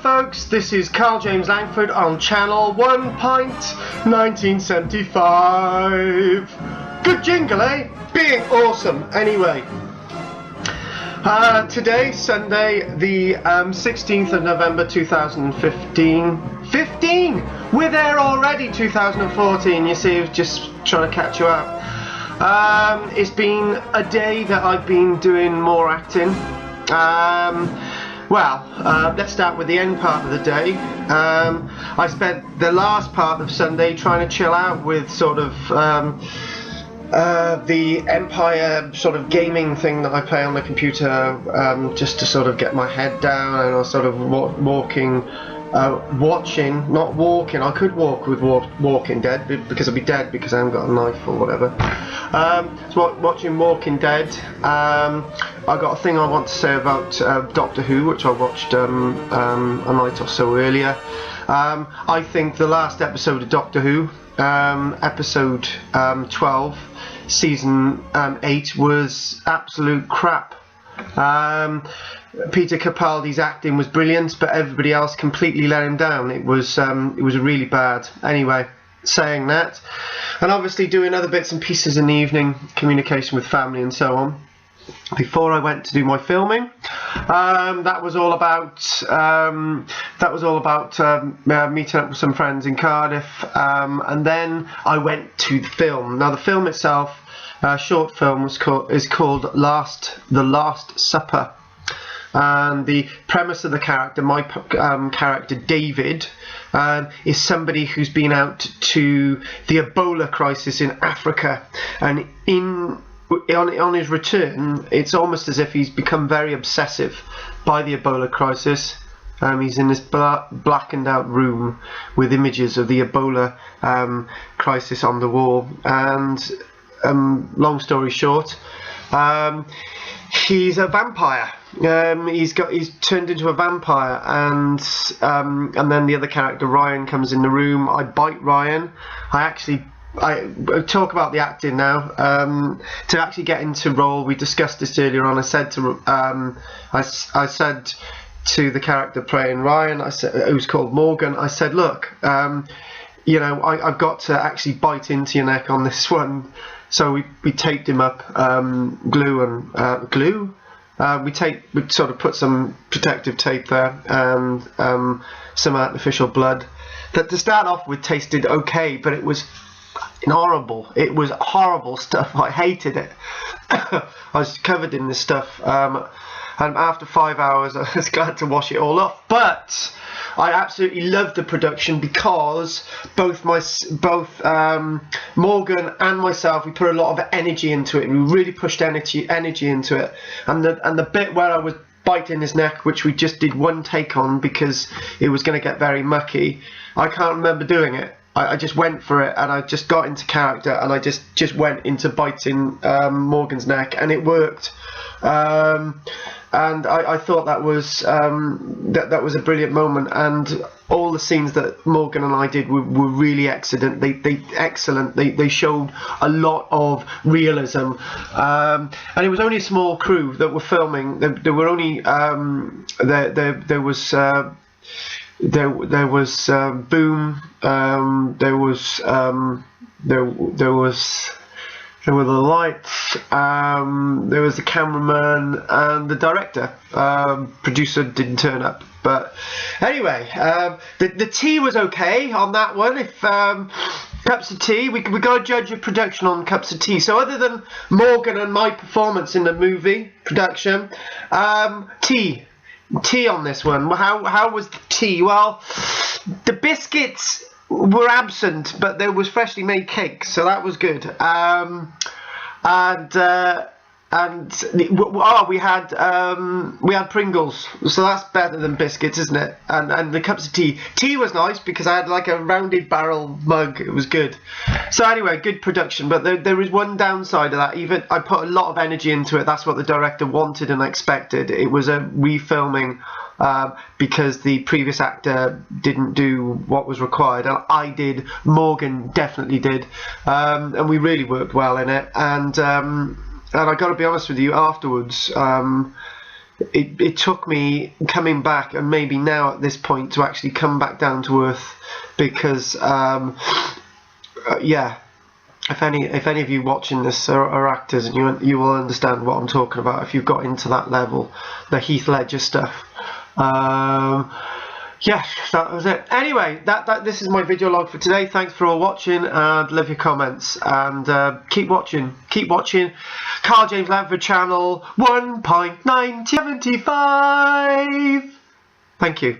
folks, this is Karl-James Langford on channel 1.1975. Good jingle, eh? Being awesome. Anyway, today, Sunday, the 16th of November 2015. 15! We're there already, 2014. You see, I was just trying to catch you up. It's been a day that I've been doing more acting. Let's start with the end part of the day. I spent the last part of Sunday trying to chill out with sort of the Empire sort of gaming thing that I play on the computer, just to sort of get my head down, and I was sort of watching, not walking. I could walk with Walking Dead because I'd be dead because I haven't got a knife or whatever. So watching Walking Dead. I got a thing I want to say about Doctor Who, which I watched a night or so earlier. I think the last episode of Doctor Who, episode 12, season 8, was absolute crap. Peter Capaldi's acting was brilliant, but everybody else completely let him down. It was really bad. Anyway, saying that, and obviously doing other bits and pieces in the evening, communication with family and so on. Before I went to do my filming, that was all about meeting up with some friends in Cardiff, and then I went to the film. Now the film itself, short film, is called The Last Supper, and the premise of the character, my character David, is somebody who's been out to the Ebola crisis in Africa, and on his return, it's almost as if he's become very obsessive by the Ebola crisis. He's in this blackened out room with images of the Ebola crisis on the wall, and long story short, he's a vampire. He's turned into a vampire, and then the other character Ryan comes in the room. I bite Ryan. I talk about the acting now. To actually get into role, we discussed this earlier on. I said to the character playing Ryan, who's called Morgan, I said, look, I've got to actually bite into your neck on this one. So we taped him up, glue. We sort of put some protective tape there and some artificial blood that, to start off with, tasted okay, but it was horrible. It was horrible stuff. I hated it. I was covered in this stuff, and after 5 hours I was glad to wash it all off. But I absolutely loved the production because both Morgan and myself, we put a lot of energy into it. We really pushed energy into it, and the bit where I was biting his neck, which we just did one take on because it was going to get very mucky, I can't remember doing it. I just went for it, and I just got into character, and I just went into biting Morgan's neck, and it worked. And I thought that was that was a brilliant moment, and all the scenes that Morgan and I did were really excellent. They showed a lot of realism, and it was only a small crew that were filming. There were only there was Boom. There were the lights. There was the cameraman and the director. Producer didn't turn up, but anyway, the tea was okay on that one. If cups of tea, we got to judge a production on cups of tea. So other than Morgan and my performance in the movie production, tea on this one. How was the tea? Well, the biscuits were absent, but there was freshly made cake, so that was good. We had Pringles, so that's better than biscuits, isn't it? And the cups of tea. Tea was nice because I had like a rounded barrel mug. It was good. So anyway, good production, but there is one downside of that. Even I put a lot of energy into it. That's what the director wanted and expected. It was a refilming because the previous actor didn't do what was required, and I did. Morgan definitely did, and we really worked well in it. And I got to be honest with you, afterwards, it took me coming back, and maybe now at this point, to actually come back down to earth, because yeah, if any of you watching this are actors, and you will understand what I'm talking about if you've got into that level, the Heath Ledger stuff. Yeah, that was it. Anyway, this is my video log for today. Thanks for all watching, and love your comments, and keep watching Karl-James Langford channel 1.975. Thank you.